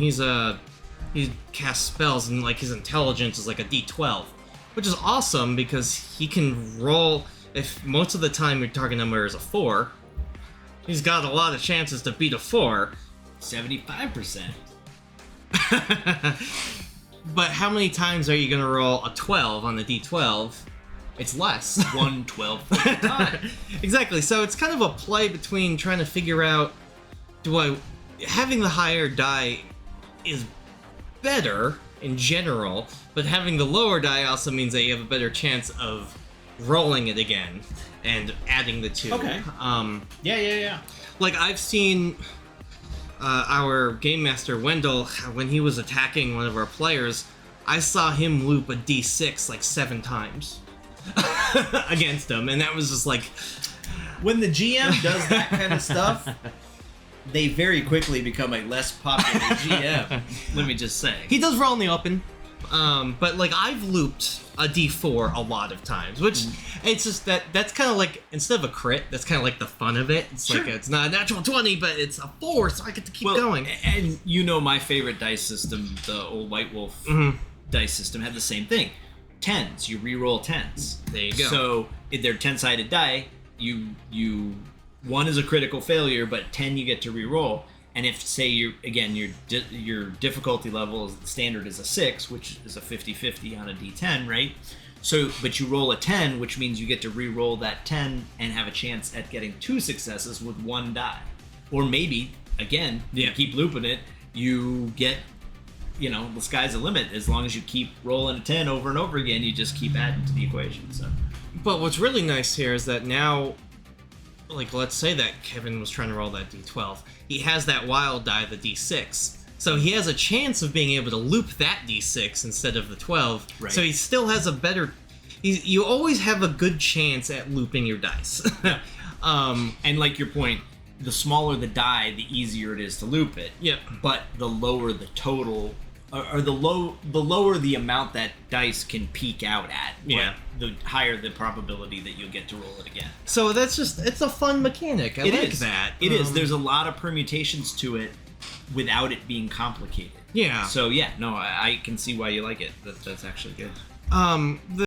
he casts spells, and like his intelligence is like a D12, which is awesome because he can roll. If most of the time your target number is a 4, he's got a lot of chances to beat a 4. 75%. But how many times are you going to roll a 12 on the D12? It's less. 1/12 time. Exactly. So it's kind of a play between trying to figure out, having the higher die is better in general, but having the lower die also means that you have a better chance of rolling it again and adding the 2. Okay. Yeah. Like I've seen our game master Wendell, when he was attacking one of our players, I saw him loop a D6 like 7 times against him, and that was just like, when the GM does that kind of stuff, they very quickly become a less popular GM. Let me just say. he does roll in the open, but like I've looped a D4 a lot of times, which it's just that's kind of like, instead of a crit, that's kind of like the fun of it. It's Sure. like it's not a natural 20, but it's a 4, so I get to keep going. And you know my favorite dice system, the old White Wolf dice system, had the same thing. 10s, you re-roll 10s. There you go. So if they're 10-sided die, you 1 is a critical failure, but 10 you get to re-roll. And if, say, your difficulty level is standard is a 6, which is a 50-50 on a D10, right? So, but you roll a 10, which means you get to re-roll that 10 and have a chance at getting 2 successes with 1 die. Or maybe, again, you keep looping it, you get, the sky's the limit. As long as you keep rolling a 10 over and over again, you just keep adding to the equation. So, But what's really nice here is that now, like, let's say that Kevin was trying to roll that D12. He has that wild die, the D6. So he has a chance of being able to loop that D6 instead of the 12. Right. So he still has a better... You always have a good chance at looping your dice. and like your point, the smaller the die, the easier it is to loop it. Yep. But the lower the total... Or the lower the amount that dice can peak out at, the higher the probability that you'll get to roll it again. So it's a fun mechanic. I like that. It is. There's a lot of permutations to it without it being complicated. Yeah. So I can see why you like it. That's actually good. The